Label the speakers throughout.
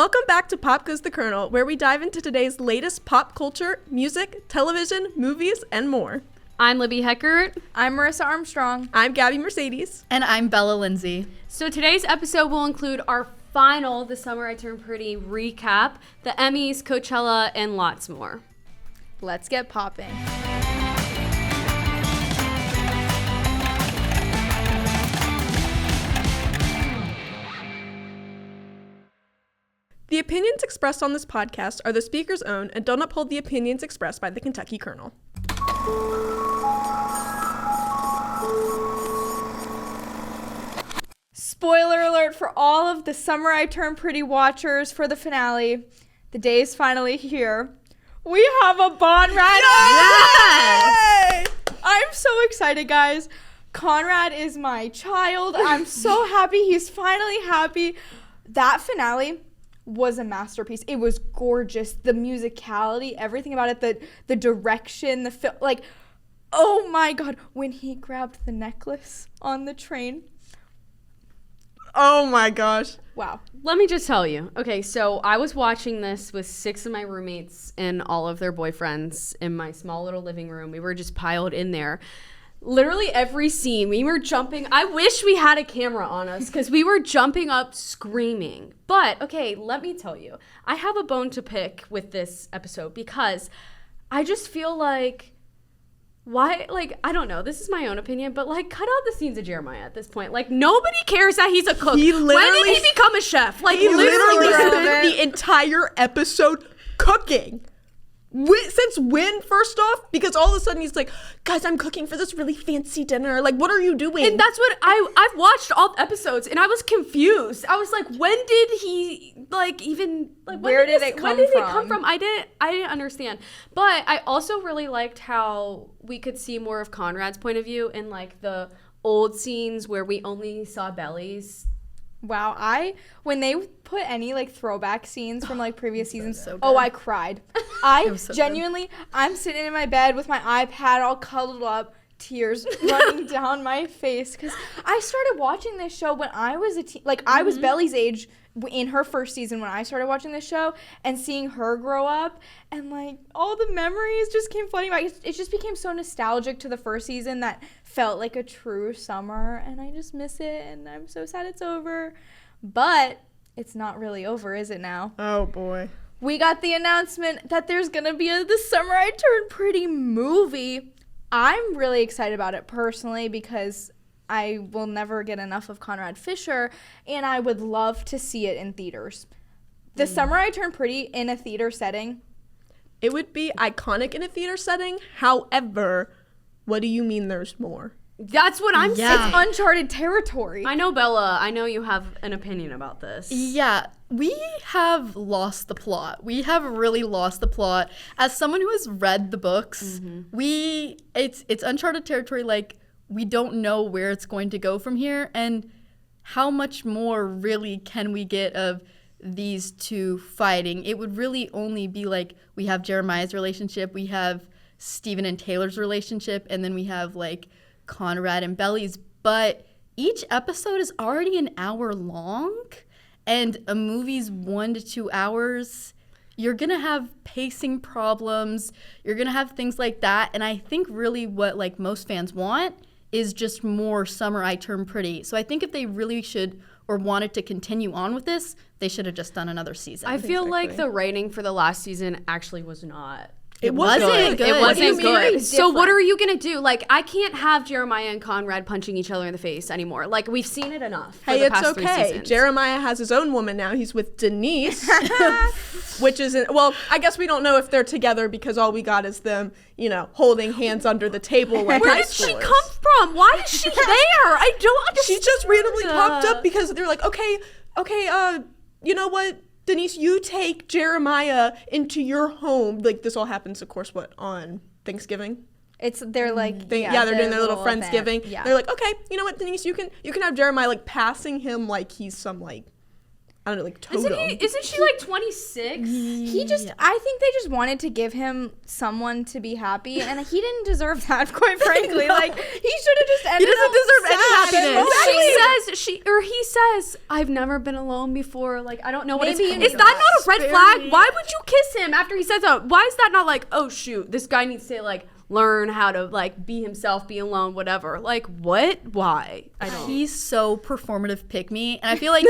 Speaker 1: Welcome back to Pop Goes the Kernel, where we dive into today's latest pop culture, music, television, movies, and more.
Speaker 2: I'm Libby Heckert.
Speaker 3: I'm Marissa Armstrong.
Speaker 1: I'm Gabby Mercedes.
Speaker 4: And I'm Bella Lindsey.
Speaker 2: So today's episode will include our final The Summer I Turned Pretty recap, the Emmys, Coachella, and lots more.
Speaker 3: Let's get popping.
Speaker 1: The opinions expressed on this podcast are the speaker's own and don't uphold the opinions expressed by the Kentucky Kernel.
Speaker 3: Spoiler alert for all of the Summer I Turned Pretty watchers for the finale. The day is finally here. We have a Bonrad.
Speaker 1: Yes!
Speaker 3: I'm so excited, guys. Conrad is my child. I'm so happy. He's finally happy. That finale was a masterpiece. It was gorgeous. The musicality, everything about it, the direction, the film, like, oh my God, when he grabbed the necklace on the train.
Speaker 1: Oh my gosh.
Speaker 3: Wow.
Speaker 2: Let me just tell you. Okay, so I was watching this with 6 of my roommates and all of their boyfriends in my small little living room. We were just piled in there. Literally every scene, we were jumping. I wish we had a camera on us because we were jumping up screaming. But, okay, let me tell you. I have a bone to pick with this episode because I just feel like, why, like, I don't know. This is my own opinion, but, like, cut out the scenes of Jeremiah at this point. Like, nobody cares that he's a cook.
Speaker 1: He
Speaker 2: When
Speaker 1: literally-
Speaker 2: did he become a chef? Like,
Speaker 1: He literally
Speaker 3: irrelevant.
Speaker 1: spent the entire episode cooking. Since when, first off? Because all of a sudden he's like, guys, I'm cooking for this really fancy dinner. Like, what are you doing?
Speaker 2: And that's what I've watched all the episodes and I was confused. I was like, when did he like even like
Speaker 3: Where did it come from?
Speaker 2: I didn't understand. But I also really liked how we could see more of Conrad's point of view in like the old scenes where we only saw bellies.
Speaker 3: Wow, when they put any like throwback scenes from like previous seasons,
Speaker 4: so good.
Speaker 3: oh, I cried. I
Speaker 4: was so
Speaker 3: genuinely, I'm sitting in my bed with my iPad all cuddled up, tears running down my face because I started watching this show when I was a teen, like I was Belly's age in her first season when I started watching this show and seeing her grow up and like all the memories just came flooding back. It just became so nostalgic to the first season that felt like a true summer and I just miss it and I'm so sad it's over. But it's not really over, is it now?
Speaker 1: Oh boy.
Speaker 3: We got the announcement that there's gonna be The Summer I Turned Pretty movie. I'm really excited about it personally because I will never get enough of Conrad Fisher, and I would love to see it in theaters. The Summer I Turned Pretty in a theater setting.
Speaker 1: It would be iconic in a theater setting. However, what do you mean there's more?
Speaker 2: That's what I'm saying.
Speaker 3: It's uncharted territory.
Speaker 2: I know, Bella, I know you have an opinion about this.
Speaker 4: Yeah, we have lost the plot. We have really lost the plot. As someone who has read the books, it's uncharted territory. Like, we don't know where it's going to go from here. And how much more really can we get of these two fighting? It would really only be like we have Jeremiah's relationship, we have Stephen and Taylor's relationship, and then we have like Conrad and Belly's. But each episode is already an hour long, and a movie's 1 to 2 hours. You're gonna have pacing problems. You're gonna have things like that. And I think really what like most fans want is just more Summer I Turned Pretty. So I think if they really should or wanted to continue on with this, they should have just done another season.
Speaker 2: I feel like the writing for the last season actually was not.
Speaker 1: It wasn't good.
Speaker 2: It
Speaker 3: What do you
Speaker 2: wasn't
Speaker 3: mean? Very
Speaker 2: good. So what
Speaker 3: different.
Speaker 2: are you going to do? Like, I can't have Jeremiah and Conrad punching each other in the face anymore. Like, we've seen it enough for
Speaker 1: Hey,
Speaker 2: the
Speaker 1: it's
Speaker 2: past 3
Speaker 1: okay.
Speaker 2: seasons.
Speaker 1: Jeremiah has his own woman now. He's with Denise, which isn't, well, I guess we don't know if they're together because all we got is them, holding hands under the table like
Speaker 2: Where
Speaker 1: high
Speaker 2: did she
Speaker 1: schoolers.
Speaker 2: come from? Why is she there? I don't understand.
Speaker 1: She just randomly popped up because they're like, okay, you know what? Denise, you take Jeremiah into your home. Like, this all happens, of course, on Thanksgiving?
Speaker 3: They're like
Speaker 1: They're doing their little Friendsgiving.
Speaker 3: event. Yeah.
Speaker 1: They're like, okay, you know what, Denise, you can have Jeremiah like passing him like he's some like, I I don't know, like totem.
Speaker 2: Isn't she like 26?
Speaker 3: I think they just wanted to give him someone to be happy, and he didn't deserve that, quite frankly.
Speaker 4: No.
Speaker 3: Like, he should have just ended
Speaker 4: He doesn't deserve any happiness.
Speaker 2: He says, I've never been alone before. Like, I don't know what
Speaker 3: Maybe you
Speaker 2: is
Speaker 3: need
Speaker 2: that not a red flag?
Speaker 4: Very-
Speaker 2: Why would you kiss him after he says that? Why is that not like, oh shoot, this guy needs to like learn how to like be himself, be alone, whatever. Like, what? Why? I don't.
Speaker 4: He's so performative pick me, and I feel like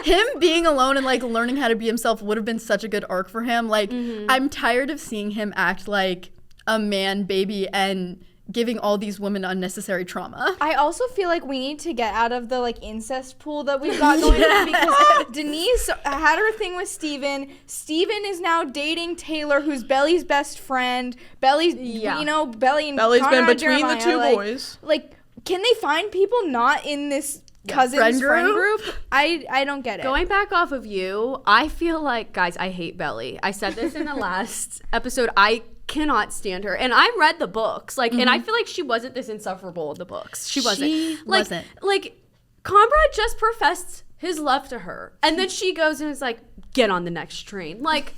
Speaker 4: him being alone and like learning how to be himself would have been such a good arc for him. Like, I'm tired of seeing him act like a man baby and giving all these women unnecessary trauma.
Speaker 3: I also feel like we need to get out of the like incest pool that we've got going on, because Denise had her thing with Steven. Steven is now dating Taylor, who's Belly's best friend. Belly's,
Speaker 2: Yeah.
Speaker 3: you know, Belly's
Speaker 1: been between the two boys.
Speaker 3: Like, can they find people not in this cousins friend group? I don't get it.
Speaker 2: Going back off of you, I feel like, guys, I hate Belly. I said this in the last episode. I cannot stand her, and I read the books, like, and I feel like she wasn't this insufferable in the books. She wasn't. Like, Conrad just professed his love to her, and then she goes and is like, "Get on the next train." Like,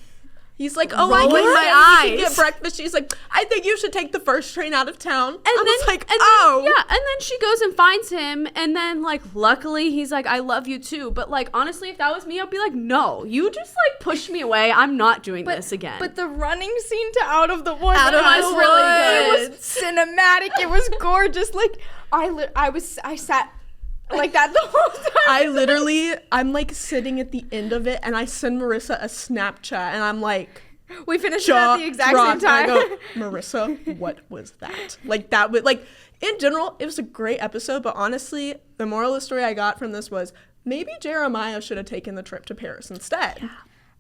Speaker 1: He's like, oh, I
Speaker 4: Rolling
Speaker 1: guess
Speaker 4: my
Speaker 1: we can
Speaker 4: eyes.
Speaker 1: get breakfast. She's like, I think you should take the first train out of town. And I was like,
Speaker 2: and
Speaker 1: oh.
Speaker 2: then, yeah, and then she goes and finds him, and then like, luckily he's like, I love you too. But like, honestly, if that was me, I'd be like, no, you just like pushed me away. I'm not doing this again.
Speaker 3: But the running scene to Out of the Woods
Speaker 4: Out of
Speaker 3: was
Speaker 4: the
Speaker 3: really
Speaker 4: Woods.
Speaker 3: good. It was cinematic. It was gorgeous. Like, I sat like that the whole time.
Speaker 1: I'm like sitting at the end of it, and I send Marissa a Snapchat, and I'm like,
Speaker 3: We finished it at the exact same time.
Speaker 1: I go, Marissa, what was that? Like, that was, like, in general, it was a great episode, but honestly, the moral of the story I got from this was maybe Jeremiah should have taken the trip to Paris instead.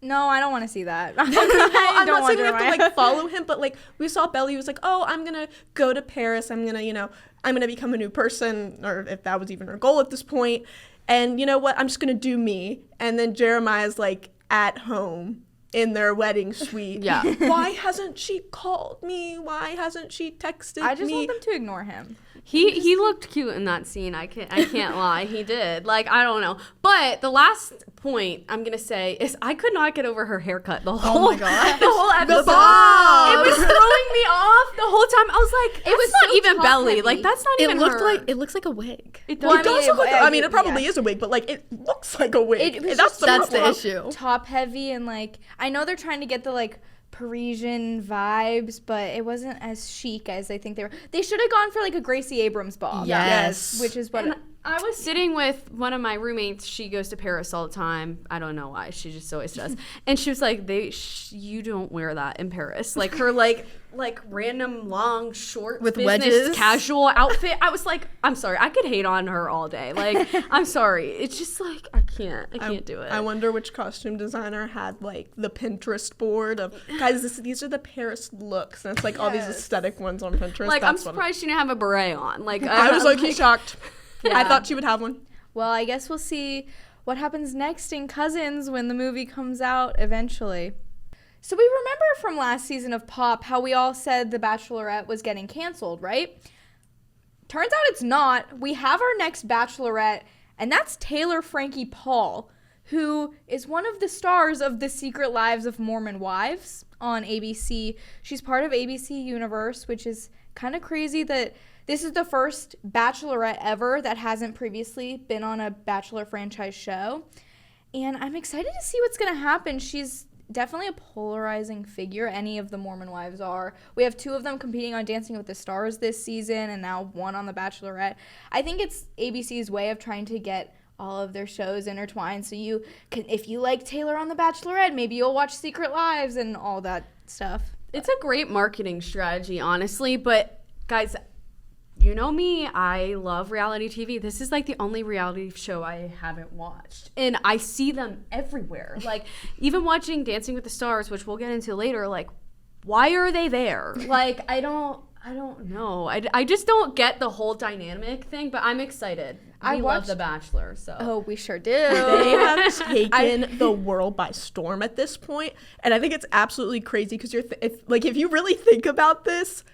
Speaker 3: No, I don't want to see that.
Speaker 1: I'm not saying we have to, like, follow him, but, like, we saw Belly was like, oh, I'm going to go to Paris. I'm going to, I'm going to become a new person, or if that was even her goal at this point. And you know what? I'm just going to do me. And then Jeremiah's, like, at home in their wedding suite.
Speaker 2: Yeah.
Speaker 1: Why hasn't she called me? Why hasn't she texted me?
Speaker 3: I just want them to ignore him.
Speaker 2: He looked cute in that scene. I can't lie. He did. Like, I don't know. But the last point I'm gonna say is I could not get over her haircut the whole
Speaker 4: my God.
Speaker 2: the whole episode.
Speaker 4: bob.
Speaker 2: It was throwing me off the whole time. I was like, it was not
Speaker 3: so
Speaker 2: even
Speaker 3: top
Speaker 2: Belly.
Speaker 3: heavy.
Speaker 2: Like, that's not
Speaker 4: It
Speaker 2: even
Speaker 4: looked
Speaker 2: her.
Speaker 4: like it looks like a wig.
Speaker 2: It
Speaker 3: Well,
Speaker 2: does.
Speaker 1: It does look like, I mean, it probably
Speaker 3: yeah.
Speaker 1: is a wig, but, like, it looks like a wig.
Speaker 3: It was
Speaker 1: That's
Speaker 3: just-
Speaker 1: the
Speaker 4: That's the issue.
Speaker 3: Top heavy, and like, I know they're trying to get the like Parisian vibes, but it wasn't as chic as I think they were. They should have gone for like a Gracie Abrams bob.
Speaker 4: Yes.
Speaker 3: Which is what.
Speaker 2: And I was sitting with one of my roommates. She goes to Paris all the time. I don't know why. She just always does. And she was like, you don't wear that in Paris. Like her like random long short
Speaker 4: With
Speaker 2: business
Speaker 4: wedges.
Speaker 2: casual outfit. I was like, I'm sorry. I could hate on her all day. Like, I'm sorry. It's just like, I can't do it.
Speaker 1: I wonder which costume designer had, like, the Pinterest board of, guys, these are the Paris looks. And it's, like, all these aesthetic ones on Pinterest.
Speaker 2: like, I'm
Speaker 1: That's what
Speaker 2: surprised she didn't have a beret on. Like,
Speaker 1: I was like, shocked.
Speaker 3: Yeah.
Speaker 1: I thought she would have one.
Speaker 3: Well, I guess we'll see what happens next in Cousins when the movie comes out eventually. So we remember from last season of Pop how we all said The Bachelorette was getting canceled, right? Turns out it's not. We have our next Bachelorette, and that's Taylor Frankie Paul, who is one of the stars of The Secret Lives of Mormon Wives on ABC. She's part of ABC Universe, which is kind of crazy that this is the first Bachelorette ever that hasn't previously been on a Bachelor franchise show. And I'm excited to see what's going to happen. She's definitely a polarizing figure. Any of the Mormon wives are. We have two of them competing on Dancing with the Stars this season, and now one on The Bachelorette. I think it's ABC's way of trying to get all of their shows intertwined. So you can, if you like Taylor on The Bachelorette, maybe you'll watch Secret Lives and all that stuff.
Speaker 2: It's a great marketing strategy, honestly. But guys, you know me, I love reality TV. This is like the only reality show I haven't watched. And I see them everywhere. Like, even watching Dancing with the Stars, which we'll get into later, like, why are they there? Like, I don't know. I just don't get the whole dynamic thing, but I'm excited.
Speaker 3: I
Speaker 2: We love
Speaker 3: watched-
Speaker 2: The Bachelor, so.
Speaker 3: Oh, we sure do.
Speaker 1: They have taken the world by storm at this point, and I think it's absolutely crazy because if you really think about this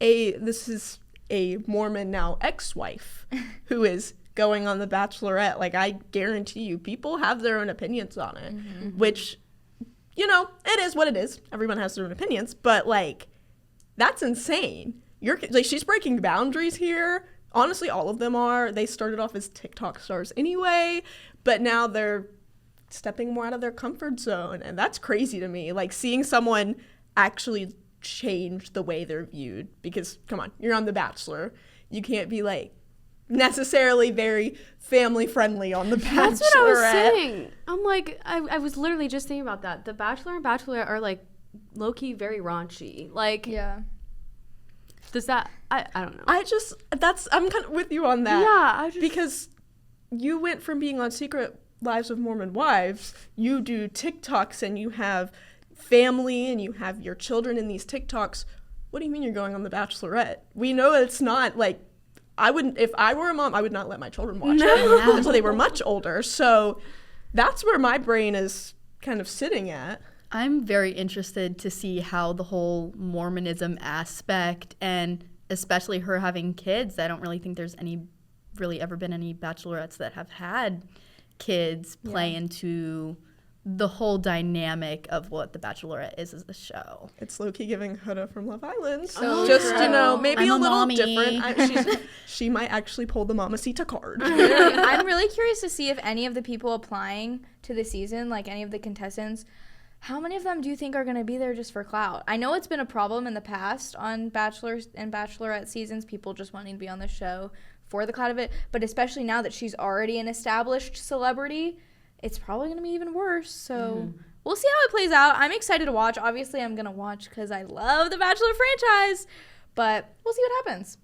Speaker 1: is a Mormon now ex-wife who is going on The Bachelorette. Like, I guarantee you, people have their own opinions on it, which, you know, it is what it is. Everyone has their own opinions, but, like, that's insane. Like, she's breaking boundaries here. Honestly, all of them are. They started off as TikTok stars anyway, but now they're stepping more out of their comfort zone, and that's crazy to me. Like, seeing someone actually change the way they're viewed, because, come on, you're on The Bachelor. You can't be, like, necessarily very family friendly on The Bachelorette.
Speaker 2: That's what I was saying. I'm like, I was literally just thinking about that. The Bachelor and Bachelorette are, like, low-key very raunchy. Like,
Speaker 3: Yeah.
Speaker 2: does that, I don't know.
Speaker 1: I'm kind of with you on that.
Speaker 2: Yeah,
Speaker 1: because you went from being on Secret Lives of Mormon Wives, you do TikToks and you have family and you have your children in these TikToks. What do you mean you're going on The Bachelorette? We know it's not, like, if I were a mom, I would not let my children watch it until they were much older. So that's where my brain is kind of sitting at.
Speaker 4: I'm very interested to see how the whole Mormonism aspect, and especially her having kids. I don't really think there's really ever been any bachelorettes that have had kids play into the whole dynamic of what The Bachelorette is as a show.
Speaker 1: It's low-key giving Huda from Love Island.
Speaker 2: So
Speaker 1: just,
Speaker 2: true.
Speaker 1: you know, maybe
Speaker 4: I'm
Speaker 1: a
Speaker 4: a
Speaker 1: little
Speaker 4: mommy.
Speaker 1: different. She might actually pull the Mamacita card.
Speaker 3: I'm really curious to see if any of the people applying to the season, like any of the contestants, how many of them do you think are going to be there just for clout? I know it's been a problem in the past on Bachelors and Bachelorette seasons, people just wanting to be on the show for the clout of it, but especially now that she's already an established celebrity, it's probably going to be even worse. So we'll see how it plays out. I'm excited to watch. Obviously, I'm going to watch because I love the Bachelor franchise, but we'll see what happens.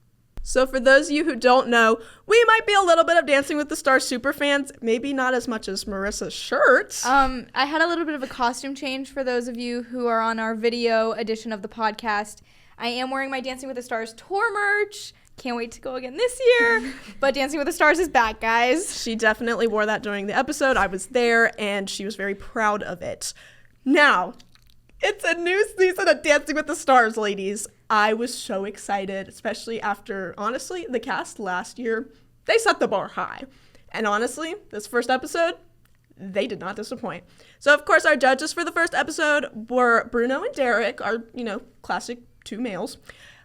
Speaker 1: So for those of you who don't know, we might be a little bit of Dancing with the Stars super fans, maybe not as much as Marissa's shirts.
Speaker 3: I had a little bit of a costume change for those of you who are on our video edition of the podcast. I am wearing my Dancing with the Stars tour merch. Can't wait to go again this year. But Dancing with the Stars is back, guys.
Speaker 1: She definitely wore that during the episode. I was there, and she was very proud of it. Now, it's a new season of Dancing with the Stars, ladies. I was so excited, especially after, honestly, the cast last year, they set the bar high. And honestly, this first episode, they did not disappoint. So, of course, our judges for the first episode were Bruno and Derek, our, classic two males.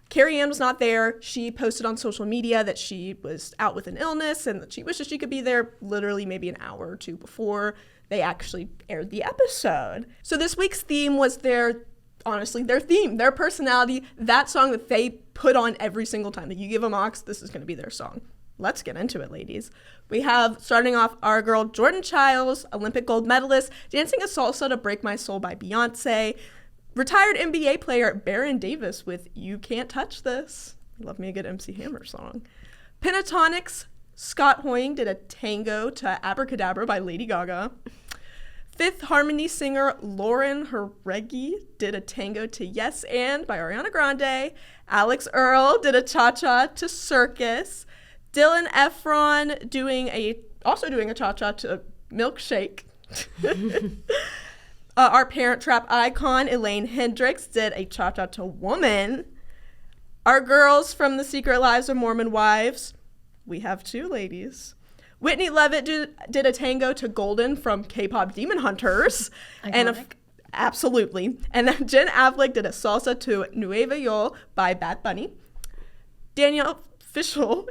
Speaker 1: Carrie Ann was not there. She posted on social media that she was out with an illness and that she wishes she could be there literally maybe an hour or two before they actually aired the episode. So this week's theme was their theme, their personality, that song that they put on every single time that you give them aux, this is going to be their song. Let's get into it, ladies. We have, starting off, our girl Jordan Childs, Olympic gold medalist, dancing a salsa to Break My Soul by Beyonce. Retired NBA player Baron Davis with You Can't Touch This. Love me a good MC Hammer song. Pentatonics, Scott Hoying did a tango to Abracadabra by Lady Gaga. Fifth Harmony singer Lauren Jareggi did a tango to Yes And by Ariana Grande. Alex Earl did a cha-cha to Circus. Dylan Efron also doing a cha-cha to Milkshake. Our Parent Trap icon Elaine Hendricks did a cha-cha to Woman. Our girls from the Secret Lives of Mormon Wives, we have two ladies. Whitney Levitt did a tango to Golden from K-pop Demon Hunters. Absolutely. And then Jen Affleck did a salsa to Nueva York by Bad Bunny. Danielle Fishel,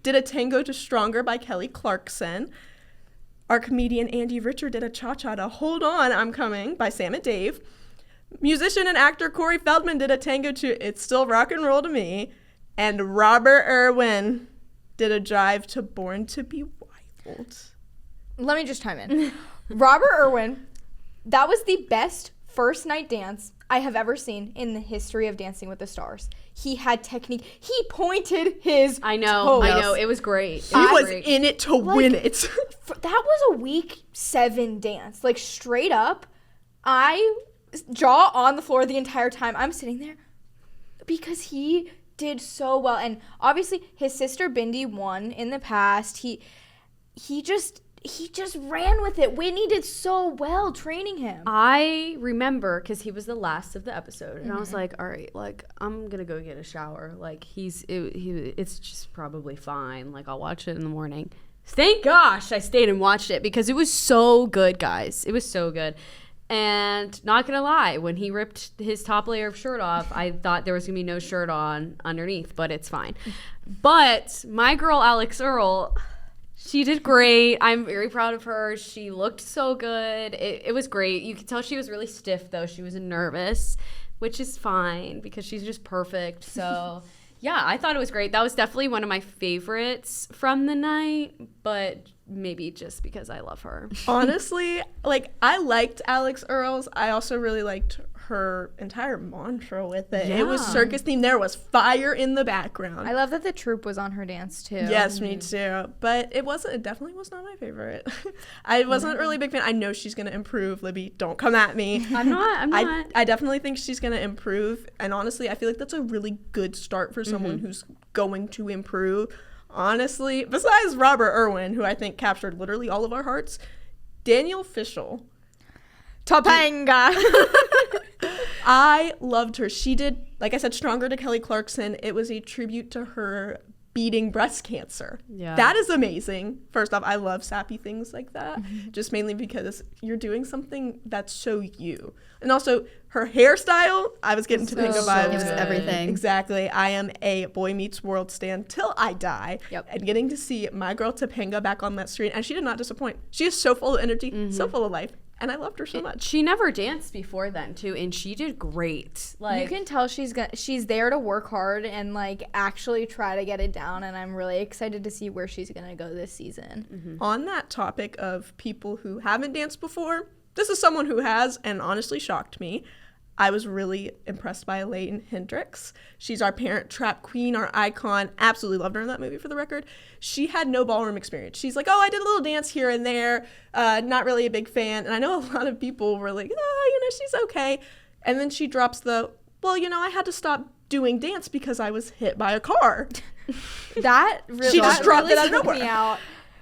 Speaker 1: did a tango to Stronger by Kelly Clarkson. Our comedian Andy Richer did a cha-cha to Hold On, I'm Coming by Sam and Dave. Musician and actor Corey Feldman did a tango to It's Still Rock and Roll to Me. And Robert Irwin did a jive to Born to Be Wild.
Speaker 3: Let me just chime in. Robert Irwin, that was the best first night dance I have ever seen in the history of Dancing with the Stars. He had technique. He pointed his
Speaker 2: I know.
Speaker 3: toes.
Speaker 2: It was great.
Speaker 1: He was in it to win it.
Speaker 3: That was a week 7 dance. Like, straight up, I jaw on the floor the entire time. I'm sitting there because he did so well. And obviously, his sister Bindi won in the past. He he just ran with it. Whitney did so well training him.
Speaker 2: I remember because he was the last of the episode, and I was like, all right, like, I'm gonna go get a shower. Like, it's just probably fine. Like, I'll watch it in the morning. Thank gosh I stayed and watched it because it was so good, guys. It was so good. And not gonna lie, when he ripped his top layer of shirt off, I thought there was gonna be no shirt on underneath, but it's fine. But my girl Alex Earl, she did great. I'm very proud of her. She looked so good. It was great. You could tell she was really stiff, though. She was nervous, which is fine because she's just perfect. So, yeah, I thought it was great. That was definitely one of my favorites from the night, but maybe just because I love her.
Speaker 1: Honestly, like, I liked Alex Earls. I also really liked her entire mantra with it.
Speaker 2: Yeah.
Speaker 1: It was circus themed. There was fire in the background.
Speaker 3: I love that the troupe was on her dance too.
Speaker 1: Yes, me too. But it definitely was not my favorite. I wasn't really a big fan. I know she's going to improve. Libby, don't come at me.
Speaker 2: I'm not.
Speaker 1: I definitely think she's going to improve. And honestly, I feel like that's a really good start for someone who's going to improve. Honestly, besides Robert Irwin, who I think captured literally all of our hearts, Danielle Fishel.
Speaker 3: Topanga.
Speaker 1: I loved her. She did, like I said, Stronger to Kelly Clarkson. It was a tribute to her beating breast cancer.
Speaker 2: Yeah.
Speaker 1: That is amazing. First off, I love sappy things like that, just mainly because you're doing something that's so you. And also, her hairstyle, I was getting Topanga vibes.
Speaker 4: It was everything.
Speaker 1: Exactly. I am a Boy Meets World stan till I die.
Speaker 2: Yep.
Speaker 1: And getting to see my girl Topanga back on that screen, and she did not disappoint. She is so full of energy, so full of life. And I loved her so much.
Speaker 2: She never danced before then, too, and she did great. Like,
Speaker 3: you can tell she's there to work hard and like actually try to get it down, and I'm really excited to see where she's gonna go this season.
Speaker 1: On that topic of people who haven't danced before, this is someone who has, and honestly shocked me. I was really impressed by Elaine Hendricks. She's our Parent Trap queen, our icon. Absolutely loved her in that movie, for the record. She had no ballroom experience. She's like, oh, I did a little dance here and there. Not really a big fan. And I know a lot of people were like, oh, she's okay. And then she drops well, I had to stop doing dance because I was hit by a car.
Speaker 3: That really,
Speaker 1: She just dropped it out of
Speaker 3: took
Speaker 1: nowhere.
Speaker 3: me out.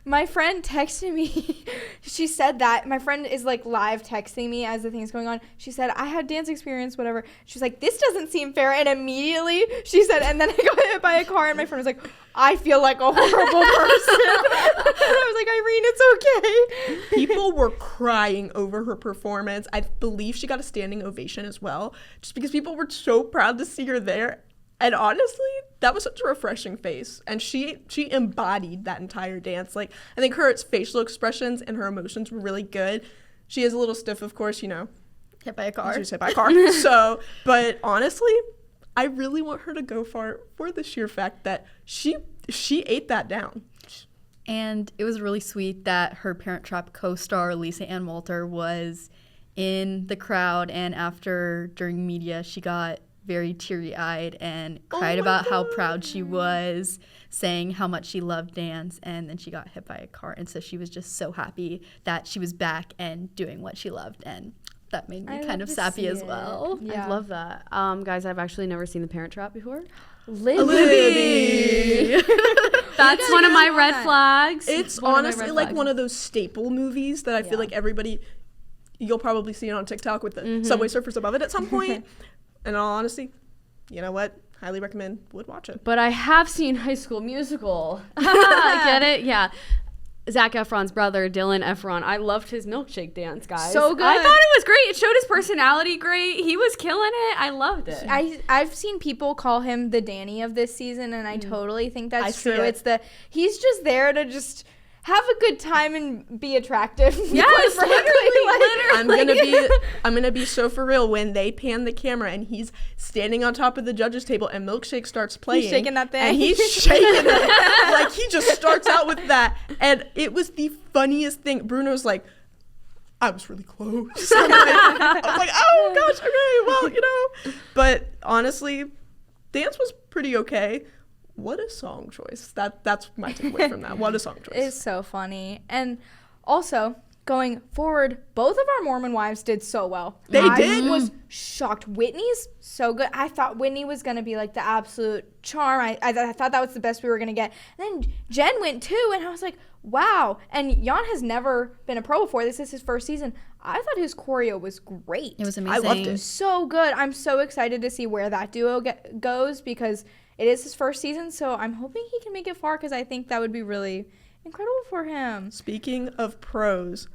Speaker 3: My friend texted me. She said that. My friend is like live texting me as the thing's going on. She said, I had dance experience, whatever. She's like, this doesn't seem fair. And immediately she said, and then I got hit by a car. And my friend was like, I feel like a horrible person. And I was like, Irene, it's okay.
Speaker 1: People were crying over her performance. I believe she got a standing ovation as well, just because people were so proud to see her there. And honestly, that was such a refreshing face. And she embodied that entire dance. Like, I think her facial expressions and her emotions were really good. She is a little stiff, of course,
Speaker 4: Hit by a car.
Speaker 1: She was hit by a car. So, but honestly, I really want her to go for the sheer fact that she ate that down.
Speaker 4: And it was really sweet that her Parent Trap co-star, Lisa Ann Walter, was in the crowd. And during media, she got very teary-eyed and cried about how proud she was, saying how much she loved dance, and then she got hit by a car, and so she was just so happy that she was back and doing what she loved, and that made me kind of sappy as well.
Speaker 2: I love that. Guys, I've actually never seen The Parent Trap before.
Speaker 1: Libby!
Speaker 2: That's one of my red flags.
Speaker 1: It's honestly like one of those staple movies that I feel like you'll probably see it on TikTok with the Subway Surfers above it at some point. In all honesty, you know what? Highly recommend. Would watch it.
Speaker 2: But I have seen High School Musical. I get it? Yeah. Zac Efron's brother, Dylan Efron. I loved his milkshake dance, guys.
Speaker 3: So good.
Speaker 2: I thought it was great. It showed his personality great. He was killing it. I loved it.
Speaker 3: I've seen people call him the Danny of this season, and I totally think that's true.
Speaker 1: It.
Speaker 3: It's he's just there to just have a good time and be attractive.
Speaker 2: Yes, literally.
Speaker 1: I'm gonna be so for real when they pan the camera and he's standing on top of the judges table and Milkshake starts playing.
Speaker 3: He's shaking that thing.
Speaker 1: And he's shaking it. Like, he just starts out with that. And it was the funniest thing. Bruno's like, I was really close. I was like, oh gosh, okay, well, But honestly, dance was pretty okay. What a song choice. That's my takeaway from that. What a song choice.
Speaker 3: It's so funny. And also, going forward, both of our Mormon wives did so well.
Speaker 1: They did.
Speaker 3: I was shocked. Whitney's so good. I thought Whitney was going to be like the absolute charm. I thought that was the best we were going to get. And then Jen went too, and I was like, wow. And Jan has never been a pro before. This is his first season. I thought his choreo was great.
Speaker 4: It was amazing.
Speaker 1: I loved it.
Speaker 3: So good. I'm so excited to see where that duo goes because it is his first season. So I'm hoping he can make it far because I think that would be really incredible for him.
Speaker 1: Speaking of pros,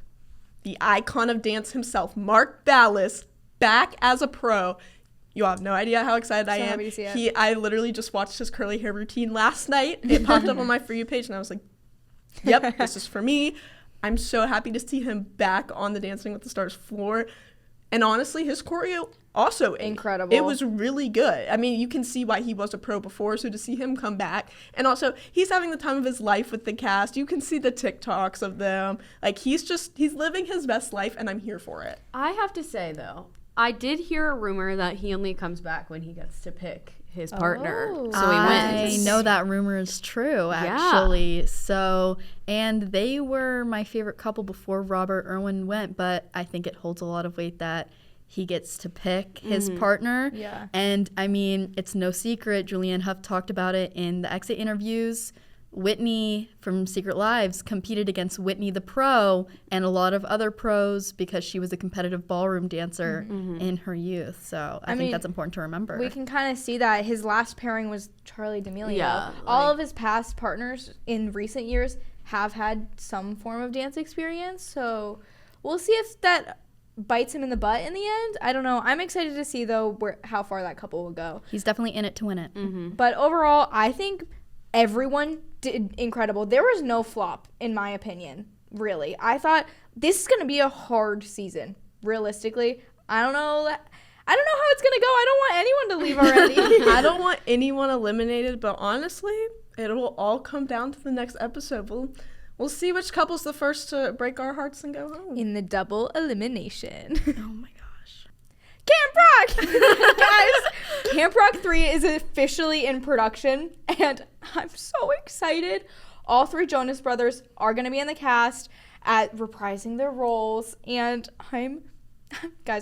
Speaker 1: the icon of dance himself, Mark Ballas, back as a pro. You have no idea how excited I am.
Speaker 3: Happy to see it.
Speaker 1: I literally just watched his curly hair routine last night. It popped up on my For You page, and I was like, yep, this is for me. I'm so happy to see him back on the Dancing with the Stars floor. And honestly, his choreo also
Speaker 3: incredible.
Speaker 1: It was really good. I mean, you can see why he was a pro before, so to see him come back. And also, he's having the time of his life with the cast. You can see the TikToks of them. Like, he's living his best life, and I'm here for it.
Speaker 2: I have to say, though, I did hear a rumor that he only comes back when he gets to pick his partner.
Speaker 3: Oh.
Speaker 2: So he wins.
Speaker 4: I know that rumor is true, actually. So, and they were my favorite couple before Robert Irwin went, but I think it holds a lot of weight that he gets to pick his partner.
Speaker 3: Yeah.
Speaker 4: And I mean, it's no secret. Julianne Hough talked about it in the exit interviews. Whitney from Secret Lives competed against Whitney the pro and a lot of other pros because she was a competitive ballroom dancer in her youth. So I think that's important to remember.
Speaker 3: We can kind of see that his last pairing was Charlie D'Amelio.
Speaker 2: Yeah,
Speaker 3: all of his past partners in recent years have had some form of dance experience. So we'll see if that bites him in the butt in the end. I don't know. I'm excited to see, though, how far that couple will go.
Speaker 4: He's definitely in it to win it.
Speaker 3: But overall, I think everyone did incredible. There was no flop, in my opinion, really. I thought this is going to be a hard season, realistically. I don't know how it's going to go. I don't want anyone to leave already.
Speaker 1: I don't want anyone eliminated, but honestly, it will all come down to the next episode. We'll see which couple's the first to break our hearts and go home.
Speaker 3: In the double elimination.
Speaker 1: Oh my gosh.
Speaker 3: Camp Rock! Guys, Camp Rock 3 is officially in production, and I'm so excited. All three Jonas Brothers are going to be in the cast at reprising their roles, and I'm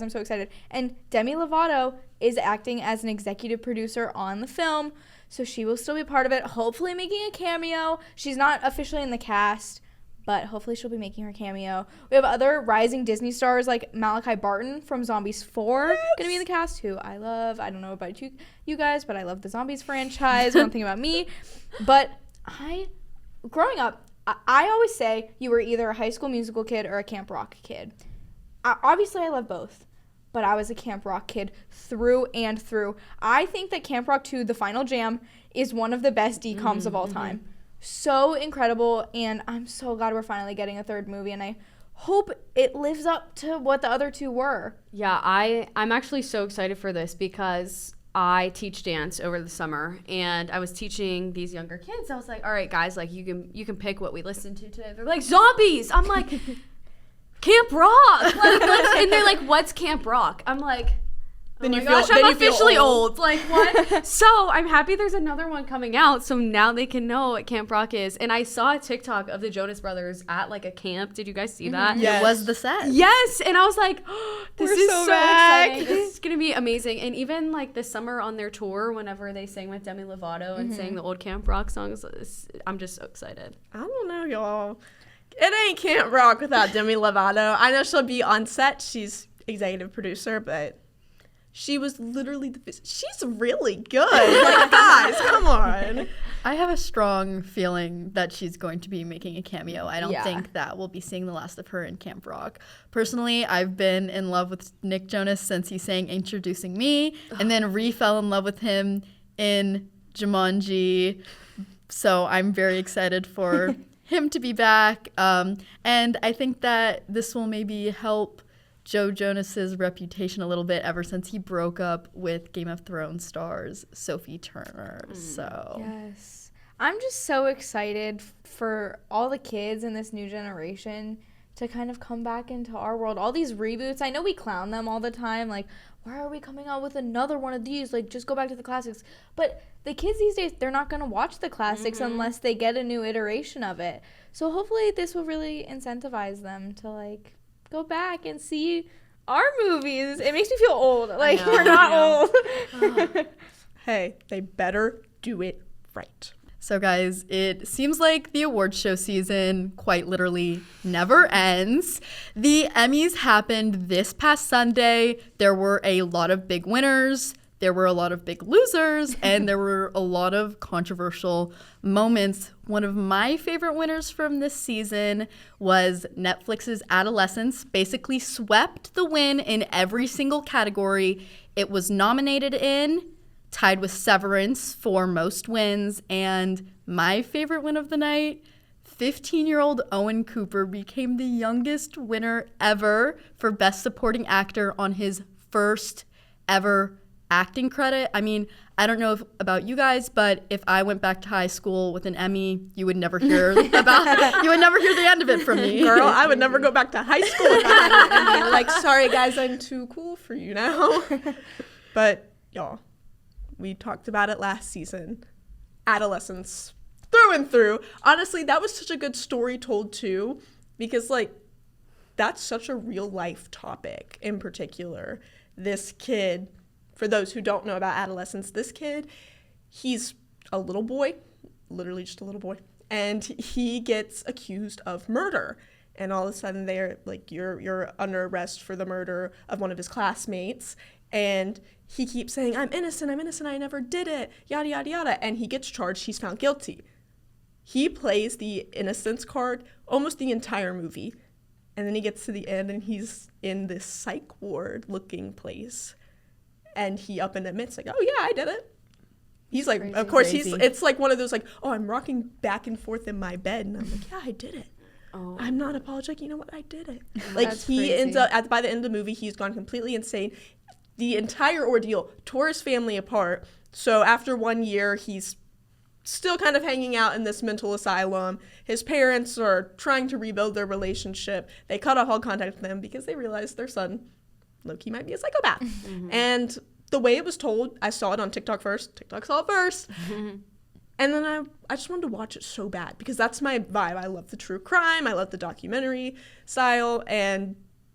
Speaker 3: so excited. And Demi Lovato is acting as an executive producer on the film, so she will still be part of it, hopefully making a cameo. She's not officially in the cast, but hopefully she'll be making her cameo. We have other rising Disney stars like Malachi Barton from Zombies 4 going to be in the cast, who I love. I don't know about you guys, but I love the Zombies franchise. One thing about me. But growing up, I always say you were either a High School Musical kid or a Camp Rock kid. Obviously, I love both, but I was a Camp Rock kid through and through. I think that Camp Rock 2, The Final Jam, is one of the best DComs of all time. So incredible, and I'm so glad we're finally getting a third movie, and I hope it lives up to what the other two were.
Speaker 2: Yeah, I'm actually so excited for this because I teach dance over the summer, and I was teaching these younger kids. I was like, all right, guys, like you can pick what we listen to today. They're like, zombies! I'm like, Camp Rock! And they're like, what's Camp Rock? I'm like,
Speaker 1: Then you
Speaker 2: gosh,
Speaker 1: feel
Speaker 2: I'm
Speaker 1: then you feel
Speaker 2: officially
Speaker 1: old.
Speaker 2: old. Like, what? So I'm happy there's another one coming out, so now they can know what Camp Rock is. And I saw a TikTok of the Jonas Brothers at like a camp. Did you guys see that?
Speaker 1: Yes.
Speaker 4: It was the set.
Speaker 2: Yes, and I was like, oh, this
Speaker 3: We're
Speaker 2: is
Speaker 3: so
Speaker 2: so
Speaker 3: back.
Speaker 2: exciting. This is gonna be amazing. And even like this summer on their tour, whenever they sang with Demi Lovato and sang the old Camp Rock songs, I'm just so excited.
Speaker 1: I don't know, y'all. It ain't Camp Rock without Demi Lovato. I know she'll be on set. She's executive producer, but she was literally she's really good. Like, guys, come on.
Speaker 4: I have a strong feeling that she's going to be making a cameo. I don't
Speaker 3: Yeah.
Speaker 4: think that we'll be seeing the last of her in Camp Rock. Personally, I've been in love with Nick Jonas since he sang Introducing Me, and then fell in love with him in Jumanji. So I'm very excited for him to be back. And I think that this will maybe help Joe Jonas's reputation a little bit ever since he broke up with Game of Thrones stars Sophie Turner. So
Speaker 3: Yes. I'm just so excited for all the kids in this new generation to kind of come back into our world. All these reboots, I know we clown them all the time, like, why are we coming out with another one of these? Like, just go back to the classics. But the kids these days, they're not going to watch the classics unless they get a new iteration of it. So hopefully this will really incentivize them to, like, go back and see our movies. It makes me feel old. Like, we're not old.
Speaker 1: Hey, they better do it right.
Speaker 4: So guys, it seems like the awards show season quite literally never ends. The Emmys happened this past Sunday. There were a lot of big winners, there were a lot of big losers, and there were a lot of controversial moments. One of my favorite winners from this season was Netflix's Adolescence. Basically swept the win in every single category it was nominated in, tied with Severance for most wins, and my favorite win of the night, 15-year-old Owen Cooper became the youngest winner ever for Best Supporting Actor on his first ever acting credit. I mean, I don't know about you guys, but if I went back to high school with an Emmy, you would never hear you would never hear the end of it from me.
Speaker 1: Girl, I would never go back to high school if I had an Emmy. Like, sorry guys, I'm too cool for you now. But y'all, we talked about it last season. Adolescence, through and through. Honestly, that was such a good story told too, because like, that's such a real life topic in particular. This kid, for those who don't know about adolescence, this kid, he's a little boy, literally just a little boy, and he gets accused of murder. And all of a sudden they're like, you're under arrest for the murder of one of his classmates. And he keeps saying, I'm innocent, I never did it, yada, yada, yada. And he gets charged, he's found guilty. He plays the innocence card almost the entire movie. And then he gets to the end and he's in this psych ward looking place. And he up and admits, like, oh yeah, I did it. He's like, crazy, of course, crazy. It's like one of those like, oh, I'm rocking back and forth in my bed. And I'm like, yeah, I did it. Oh. I'm not apologetic. You know what? I did it. Like he crazy. Ends up, by the end of the movie, he's gone completely insane. The entire ordeal tore his family apart. So after 1 year, he's still kind of hanging out in this mental asylum. His parents are trying to rebuild their relationship. They cut off all contact with him because they realized their son, low-key, might be a psychopath. Mm-hmm. And the way it was told, I saw it on TikTok first. TikTok saw it first. Mm-hmm. And then I just wanted to watch it so bad because that's my vibe. I love the true crime. I love the documentary style. And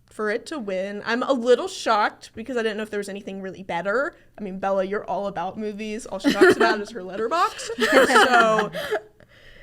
Speaker 1: for it to win, I'm a little shocked because I didn't know if there was anything really better. I mean, Bella, you're all about movies. All she talks about is her Letterboxd. So,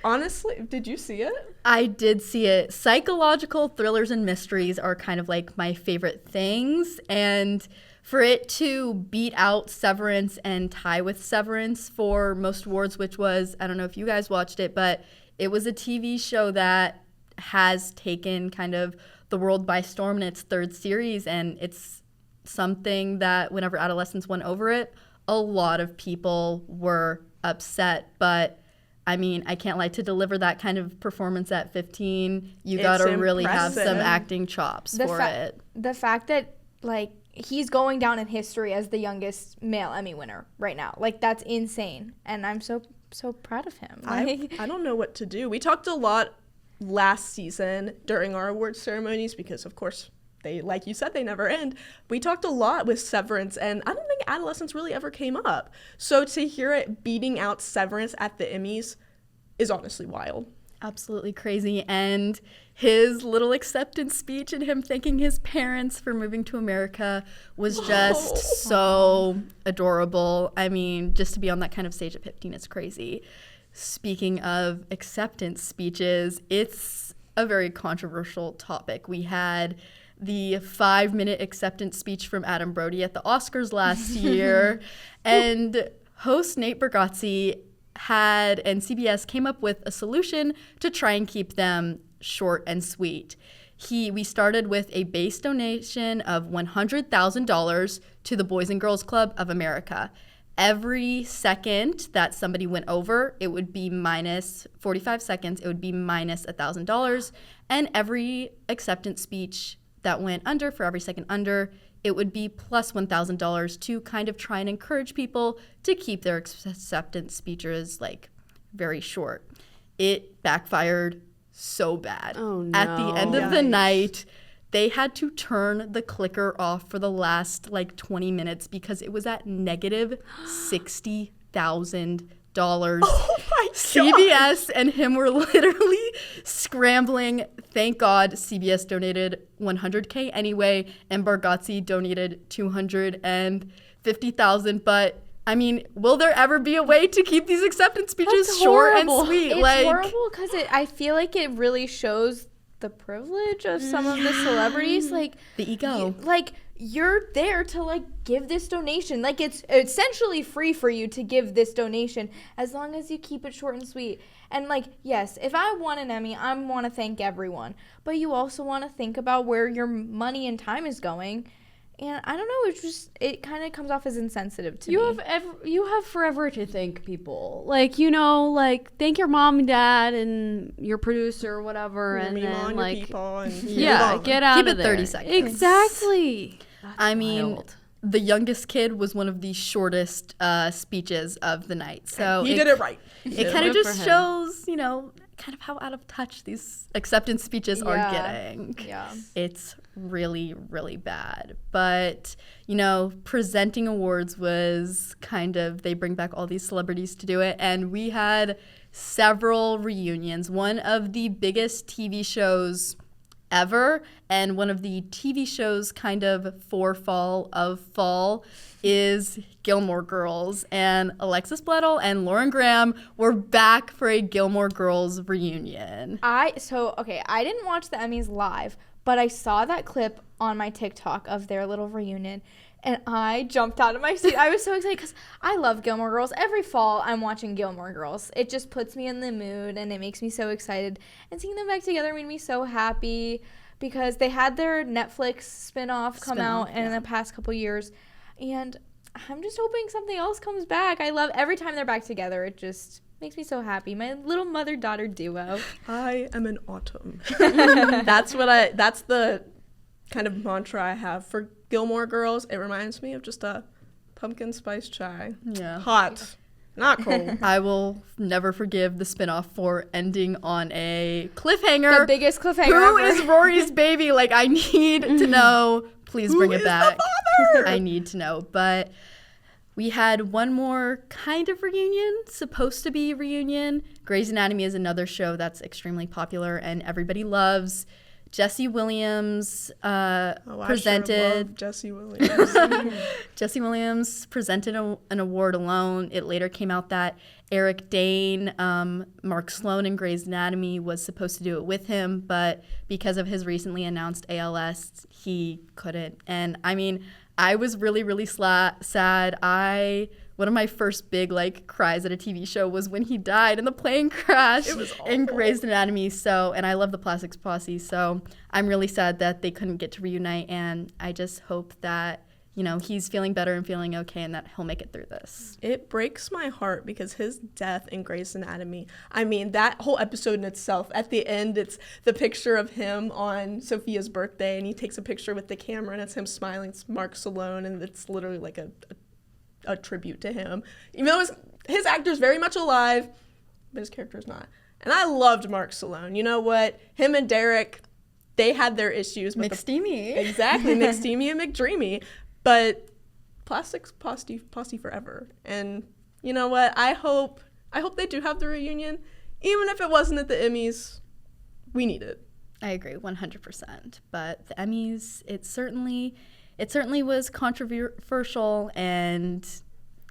Speaker 1: honestly, did you see it?
Speaker 4: I did see it. Psychological thrillers and mysteries are kind of like my favorite things. And for it to beat out Severance and tie with Severance for most awards, which was, I don't know if you guys watched it, but it was a TV show that has taken kind of the world by storm in its third series, and it's something that whenever Adolescence went over it, a lot of people were upset. But I mean, I can't lie, to deliver that kind of performance at 15, you gotta really have some acting chops for it.
Speaker 3: The fact that like he's going down in history as the youngest male Emmy winner right now, like that's insane, and I'm so proud of him.
Speaker 1: I don't know what to do. We talked a lot last season during our awards ceremonies because of course they, like you said, they never end. We talked a lot with Severance and I don't think Adolescence really ever came up. So to hear it beating out Severance at the Emmys is honestly wild.
Speaker 4: Absolutely crazy. And his little acceptance speech and him thanking his parents for moving to America was just so adorable. I mean, just to be on that kind of stage at 15 is crazy. Speaking of acceptance speeches, it's a very controversial topic. We had the 5-minute acceptance speech from Adam Brody at the Oscars last year, and host Nate Bargatze and CBS came up with a solution to try and keep them short and sweet. We started with a base donation of $100,000 to the Boys and Girls Club of America. Every second that somebody went over, it would be minus 45 seconds, it would be minus $1,000. And every acceptance speech that went under, for every second under, it would be plus $1,000 to kind of try and encourage people to keep their acceptance speeches like very short. It backfired so bad.
Speaker 2: Oh, no.
Speaker 4: At the end of the
Speaker 1: Yikes.
Speaker 4: night, they had to turn the clicker off for the last like 20 minutes because it was at negative $60,000.
Speaker 1: Oh my God.
Speaker 4: CBS and him were literally scrambling. Thank God CBS donated $100K anyway, and Bargatze donated $250,000. But I mean, will there ever be a way to keep these acceptance speeches
Speaker 2: That's
Speaker 4: short and
Speaker 2: horrible.
Speaker 4: sweet?
Speaker 3: It's
Speaker 4: like,
Speaker 3: horrible because I feel like it really shows the privilege of some of the celebrities. Like
Speaker 4: the ego.
Speaker 3: You're there to like give this donation. Like it's essentially free for you to give this donation as long as you keep it short and sweet. And like, yes, if I won an Emmy, I want to thank everyone. But you also want to think about where your money and time is going. And I don't know, it kind of comes off as insensitive to me.
Speaker 2: You have forever to thank people. Like, thank your mom and dad and your producer or whatever.
Speaker 1: Your
Speaker 2: and
Speaker 1: meme
Speaker 2: then
Speaker 1: on
Speaker 2: like,
Speaker 1: your people and
Speaker 2: yeah,
Speaker 1: move on.
Speaker 2: get out
Speaker 4: Keep
Speaker 2: of
Speaker 4: it
Speaker 2: there.
Speaker 4: 30 seconds.
Speaker 2: Exactly.
Speaker 4: I mean,
Speaker 2: wild.
Speaker 4: the youngest kid was one of the shortest speeches of the night. So
Speaker 1: He did it right.
Speaker 4: It kind of
Speaker 2: Good
Speaker 4: just
Speaker 2: for him.
Speaker 4: shows, kind of how out of touch these acceptance speeches are getting.
Speaker 3: Yeah.
Speaker 4: It's really, really bad. But, presenting awards was they bring back all these celebrities to do it. And we had several reunions. One of the biggest TV shows ever, and one of the TV shows kind of for fall is Gilmore Girls, and Alexis Bledel and Lauren Graham were back for a Gilmore Girls reunion.
Speaker 3: I didn't watch the Emmys live, but I saw that clip on my TikTok of their little reunion, and I jumped out of my seat. I was so excited because I love Gilmore Girls. Every fall, I'm watching Gilmore Girls. It just puts me in the mood, and it makes me so excited. And seeing them back together made me so happy because they had their Netflix spinoff come out in the past couple years, and I'm just hoping something else comes back. I love every time they're back together. It just makes me so happy. My little mother-daughter duo.
Speaker 1: I am an autumn. That's the kind of mantra I have for Gilmore Girls. It reminds me of just a pumpkin spice chai.
Speaker 4: Yeah.
Speaker 1: Hot, not cold.
Speaker 4: I will never forgive the spinoff for ending on a cliffhanger.
Speaker 3: The biggest cliffhanger
Speaker 4: Who
Speaker 3: ever.
Speaker 4: is Rory's baby? Like, I need to know. Please bring it back.
Speaker 1: The father?
Speaker 4: I need to know. But we had one more kind of reunion, supposed to be reunion. Grey's Anatomy is another show that's extremely popular and everybody loves. Jesse Williams presented.
Speaker 1: Jesse Williams.
Speaker 4: Jesse Williams presented an award alone. It later came out that Eric Dane, Mark Sloan in Grey's Anatomy, was supposed to do it with him, but because of his recently announced ALS, he couldn't. And I mean, I was really, really sad. One of my first big cries at a TV show was when he died in the plane crash in Grey's Anatomy. So, and I love the Plastics Posse. So I'm really sad that they couldn't get to reunite. And I just hope that, he's feeling better and feeling okay and that he'll make it through this.
Speaker 1: It breaks my heart because his death in Grey's Anatomy, I mean, that whole episode in itself, at the end, it's the picture of him on Sophia's birthday, and he takes a picture with the camera, and it's him smiling. It's Mark Salone, and it's literally like a tribute to him. Even though his actor's very much alive, but his character's not. And I loved Mark Salone. You know what? Him and Derek, they had their issues.
Speaker 4: McSteamy.
Speaker 1: Exactly, McSteamy and McDreamy. But Plastics Posse forever. And you know what? I hope they do have the reunion. Even if it wasn't at the Emmys, we need it.
Speaker 4: I agree 100%. But the Emmys, it certainly was controversial and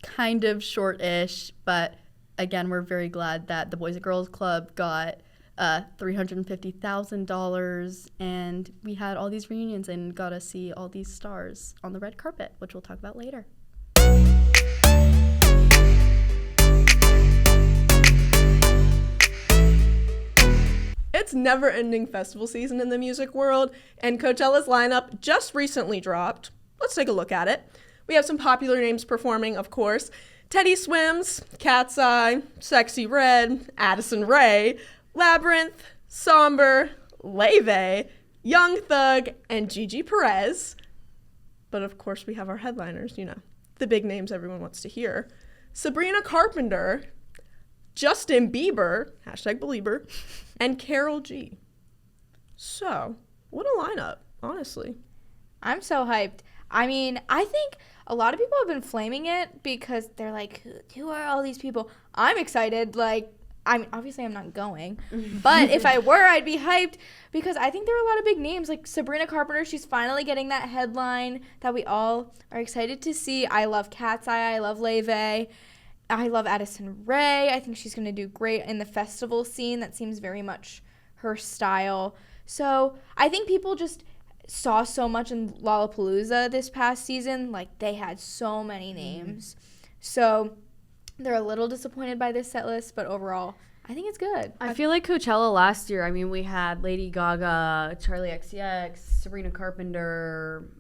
Speaker 4: kind of short-ish, but again, we're very glad that the Boys and Girls Club got $350,000, and we had all these reunions and got to see all these stars on the red carpet, which we'll talk about later.
Speaker 1: It's never-ending festival season in the music world, and Coachella's lineup just recently dropped. Let's take a look at it. We have some popular names performing, of course. Teddy Swims, Cat's Eye, Sexy Red, Addison Rae, Labyrinth, Somber, Leve, Young Thug, and Gigi Perez. But of course we have our headliners, the big names everyone wants to hear. Sabrina Carpenter, Justin Bieber, #Belieber, and Karol G. So, what a lineup, honestly.
Speaker 3: I'm so hyped. I mean, I think a lot of people have been flaming it because they're like, who are all these people? I'm excited. Like, I mean, obviously I'm not going, but if I were, I'd be hyped because I think there are a lot of big names. Like Sabrina Carpenter, she's finally getting that headline that we all are excited to see. I love Cat's Eye. I love Leve. I love Addison Rae. I think she's going to do great in the festival scene. That seems very much her style. So I think people just saw so much in Lollapalooza this past season. Like, they had so many names. So they're a little disappointed by this set list, but overall, I think it's good.
Speaker 2: I feel like Coachella last year, I mean, we had Lady Gaga, Charlie XCX, Sabrina Carpenter.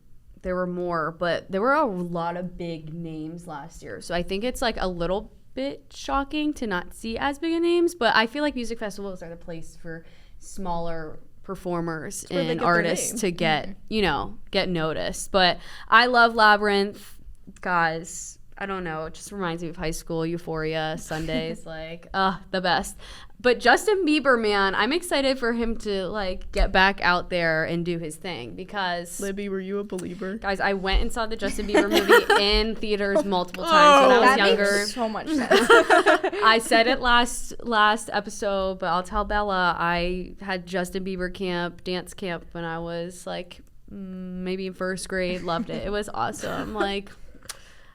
Speaker 2: There were more, but there were a lot of big names last year. So I think it's like a little bit shocking to not see as big of names, but I feel like music festivals are the place for smaller performers and artists to get, get noticed. But I love Labyrinth, guys. I don't know. It just reminds me of high school, Euphoria, Sundays, the best. But Justin Bieber, man, I'm excited for him to, get back out there and do his thing because...
Speaker 1: Libby, were you a believer?
Speaker 2: Guys, I went and saw the Justin Bieber movie in theaters multiple times when I was younger.
Speaker 3: That makes so much sense.
Speaker 2: I said it last episode, but I'll tell Bella, I had Justin Bieber dance camp, when I was, maybe in first grade. Loved it. It was awesome.